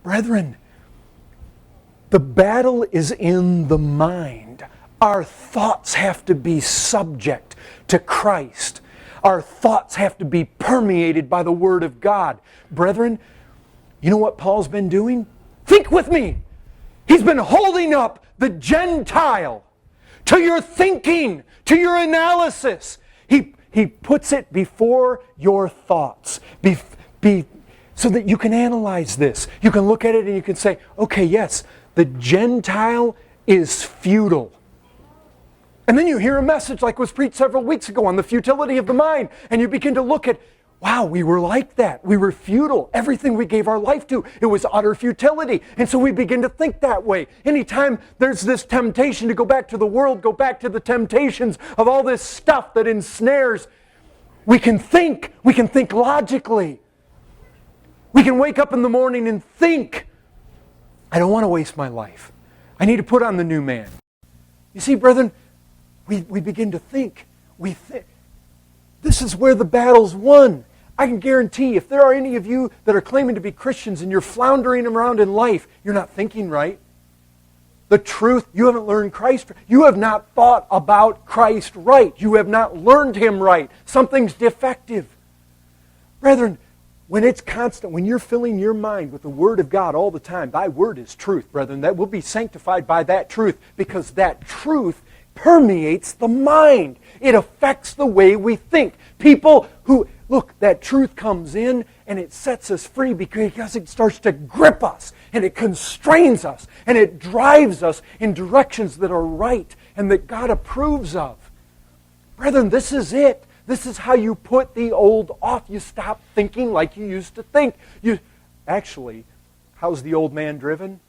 Brethren, the battle is in the mind. Our thoughts have to be subject to Christ. Our thoughts have to be permeated by the Word of God. Brethren, you know what Paul's been doing? Think with me. He's been holding up the Gentile to your thinking, to your analysis. He puts it before your thoughts. So that you can analyze this. You can look at it and you can say, okay, yes, the Gentile is futile. And then you hear a message like was preached several weeks ago on the futility of the mind. And you begin to look at, wow, we were like that. We were futile. Everything we gave our life to, it was utter futility. And so we begin to think that way. Anytime there's this temptation to go back to the world, go back to the temptations of all this stuff that ensnares, we can think logically. We can wake up in the morning and think, I don't want to waste my life. I need to put on the new man. You see, brethren, we begin to think. This is where the battle's won. I can guarantee if there are any of you that are claiming to be Christians and you're floundering around in life, you're not thinking right. The truth, you haven't learned Christ. You have not thought about Christ right. You have not learned Him right. Something's defective. Brethren, when it's constant, when you're filling your mind with the Word of God all the time, thy Word is truth, brethren. That will be sanctified by that truth because that truth permeates the mind. It affects the way we think. People who, look, that truth comes in and it sets us free because it starts to grip us and it constrains us and it drives us in directions that are right and that God approves of. Brethren, this is it. This is how you put the old off. You stop thinking like you used to think. Actually, how's the old man driven?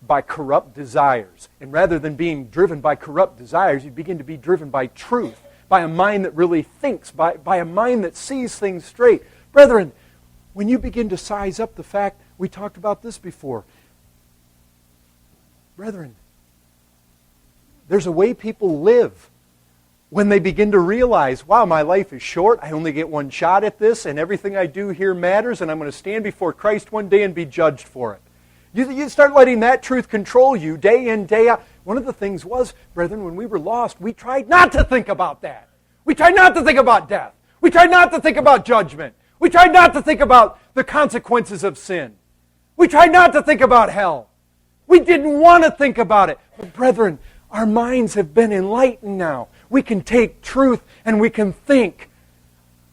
By corrupt desires. And rather than being driven by corrupt desires, you begin to be driven by truth, by a mind that really thinks, by a mind that sees things straight. Brethren, when you begin to size up the fact, we talked about this before. Brethren, there's a way people live when they begin to realize, wow, my life is short, I only get one shot at this, and everything I do here matters, and I'm going to stand before Christ one day and be judged for it. You start letting that truth control you day in, day out. One of the things was, brethren, when we were lost, we tried not to think about that. We tried not to think about death. We tried not to think about judgment. We tried not to think about the consequences of sin. We tried not to think about hell. We didn't want to think about it. But brethren, our minds have been enlightened now. We can take truth and we can think,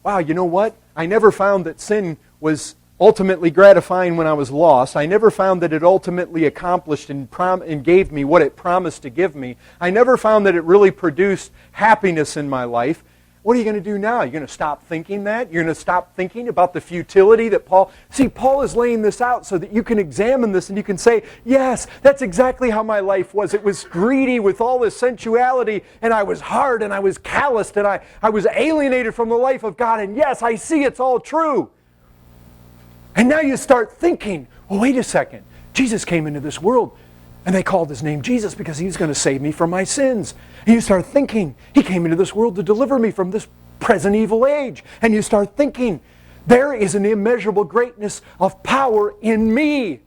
wow, you know what? I never found that sin was ultimately gratifying when I was lost. I never found that it ultimately accomplished and gave me what it promised to give me. I never found that it really produced happiness in my life. What are you going to do now? You're going to stop thinking that? You're going to stop thinking about the futility that Paul... See, Paul is laying this out so that you can examine this and you can say, yes, that's exactly how my life was. It was greedy with all this sensuality, and I was hard, and I was calloused, and I was alienated from the life of God, and yes, I see it's all true. And now you start thinking, well, wait a second. Jesus came into this world, and they called His name Jesus because He was going to save me from my sins. And you start thinking, He came into this world to deliver me from this present evil age. And you start thinking, there is an immeasurable greatness of power in me.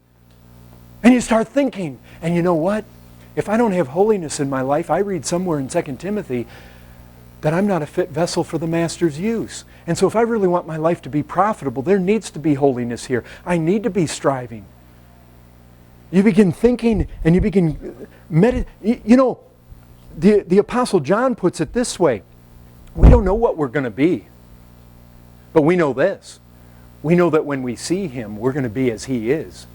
And you start thinking, and you know what? If I don't have holiness in my life, I read somewhere in 2 Timothy that I'm not a fit vessel for the Master's use. And so if I really want my life to be profitable, there needs to be holiness here. I need to be striving. You begin thinking and you begin meditating. You know, the Apostle John puts it this way. We don't know what we're going to be. But we know this. We know that when we see Him, we're going to be as He is.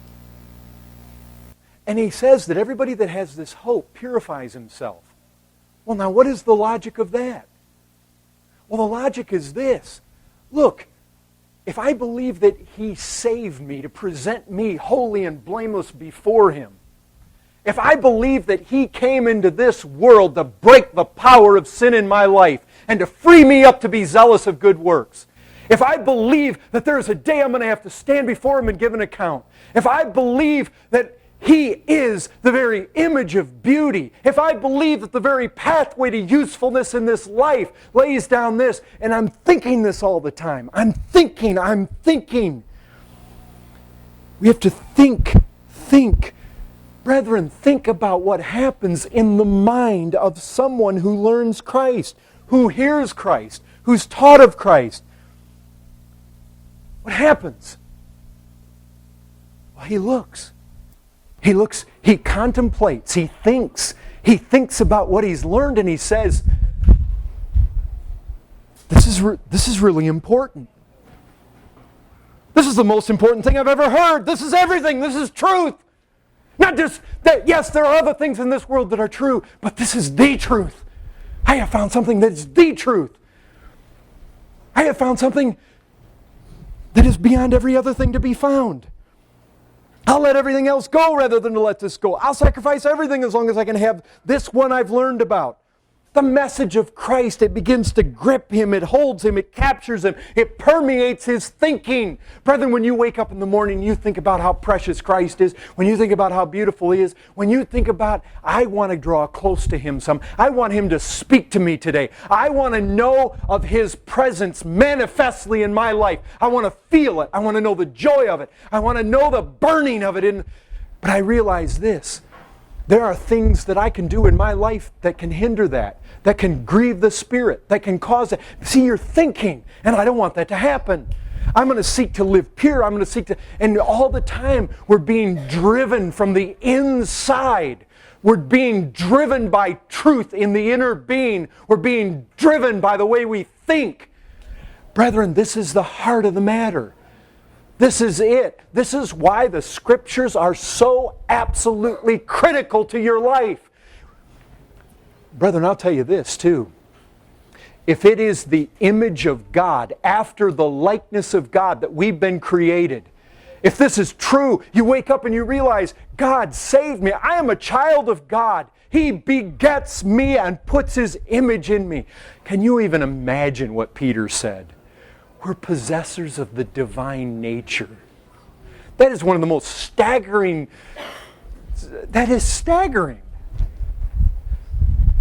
And he says that everybody that has this hope purifies himself. Well, now what is the logic of that? Well, the logic is this. Look, if I believe that He saved me to present me holy and blameless before Him, if I believe that He came into this world to break the power of sin in my life and to free me up to be zealous of good works, if I believe that there's a day I'm going to have to stand before Him and give an account, if I believe that He is the very image of beauty, if I believe that the very pathway to usefulness in this life lays down this, and I'm thinking this all the time. I'm thinking. We have to think Think, brethren, think about what happens in the mind of someone who learns Christ, who hears Christ, who's taught of Christ. What happens? Well, he looks. He contemplates, he thinks about what he's learned, and he says, this is really important. This is the most important thing I've ever heard. This is everything. This is truth. Not just that, yes, there are other things in this world that are true, but this is the truth. I have found something that is the truth. I have found something that is beyond every other thing to be found. I'll let everything else go rather than to let this go. I'll sacrifice everything as long as I can have this one I've learned about. The message of Christ, it begins to grip him, it holds him, it captures him, it permeates his thinking. Brethren, when you wake up in the morning, you think about how precious Christ is, when you think about how beautiful he is, when you think about, I want to draw close to him some, I want him to speak to me today. I want to know of his presence manifestly in my life. I want to feel it. I want to know the joy of it. I want to know the burning of it. But I realize this. There are things that I can do in my life that can hinder that can grieve the Spirit, that can cause it. See, you're thinking, and I don't want that to happen. I'm going to seek to live pure. I'm going to seek to, and all the time we're being driven from the inside. We're being driven by truth in the inner being. We're being driven by the way we think. Brethren, this is the heart of the matter. This is it. This is why the Scriptures are so absolutely critical to your life. Brethren, I'll tell you this too. If it is the image of God, after the likeness of God that we've been created, if this is true, you wake up and you realize, God saved me. I am a child of God. He begets me and puts His image in me. Can you even imagine what Peter said? We're possessors of the divine nature. That is one of the most staggering. That is staggering.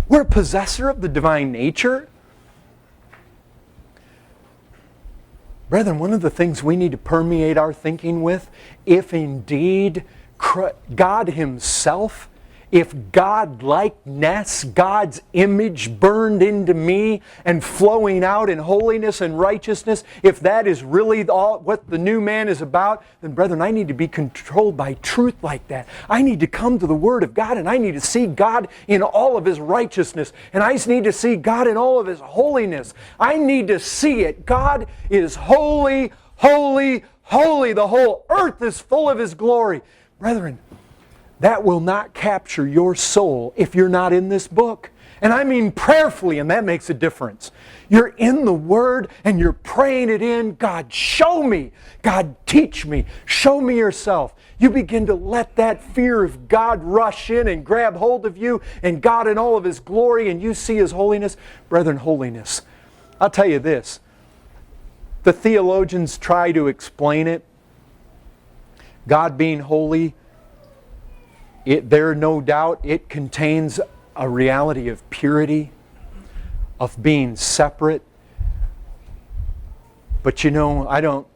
We're a possessor of the divine nature. Brethren, one of the things we need to permeate our thinking with, if indeed God Himself, if God-likeness, God's image burned into me and flowing out in holiness and righteousness, if that is really all what the new man is about, then brethren, I need to be controlled by truth like that. I need to come to the Word of God and I need to see God in all of His righteousness. And I need to see God in all of His holiness. I need to see it. God is holy, holy, holy. The whole earth is full of His glory. Brethren, that will not capture your soul if you're not in this book. And I mean prayerfully, and that makes a difference. You're in the Word and you're praying it in. God, show me. God, teach me. Show me yourself. You begin to let that fear of God rush in and grab hold of you, and God in all of His glory, and you see His holiness. Brethren, holiness. I'll tell you this. The theologians try to explain it. God being holy, there, no doubt, it contains a reality of purity, of being separate. But you know,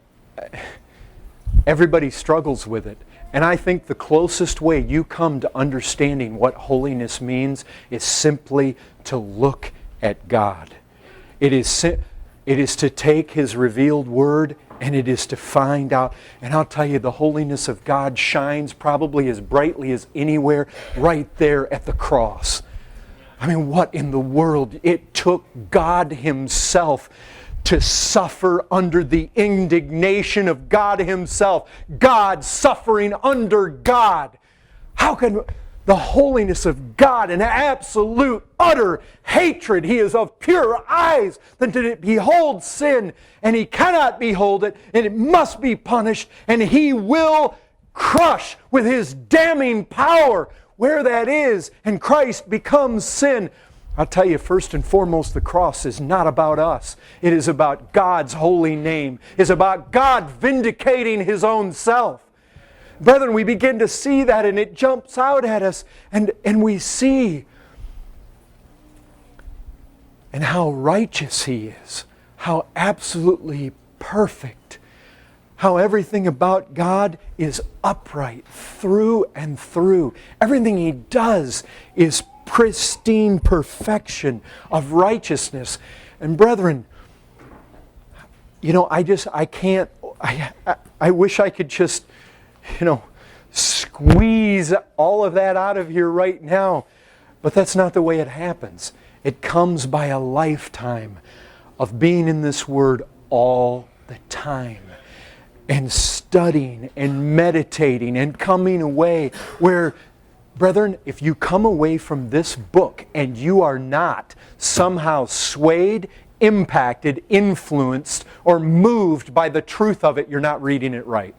everybody struggles with it. And I think the closest way you come to understanding what holiness means is simply to look at God. It is to take His revealed Word and it is to find out. And I'll tell you, the holiness of God shines probably as brightly as anywhere right there at the cross. I mean, what in the world? It took God Himself to suffer under the indignation of God Himself. God suffering under God. How can the holiness of God and absolute, utter hatred? He is of purer eyes than to behold sin, and He cannot behold it, and it must be punished, and He will crush with His damning power where that is, and Christ becomes sin. I'll tell you, first and foremost, the cross is not about us. It is about God's holy name. It's about God vindicating His own self. Brethren, we begin to see that and it jumps out at us and we see and how righteous He is, how absolutely perfect, how everything about God is upright through and through. Everything He does is pristine perfection of righteousness. And brethren, I wish I could just, squeeze all of that out of here right now. But that's not the way it happens. It comes by a lifetime of being in this Word all the time, and studying and meditating and coming away where, brethren, if you come away from this book and you are not somehow swayed, impacted, influenced, or moved by the truth of it, you're not reading it right.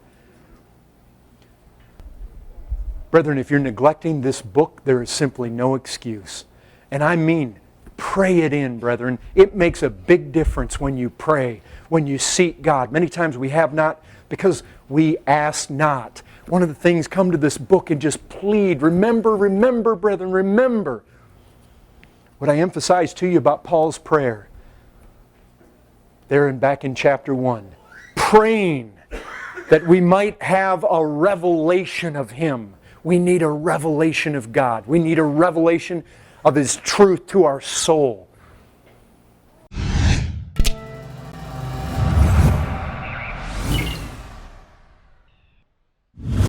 Brethren, if you're neglecting this book, there is simply no excuse. And I mean, pray it in, brethren. It makes a big difference when you pray, when you seek God. Many times we have not because we ask not. One of the things, come to this book and just plead. Remember, brethren, remember. What I emphasized to you about Paul's prayer, there and back in chapter 1, praying that we might have a revelation of Him. We need a revelation of God. We need a revelation of His truth to our soul.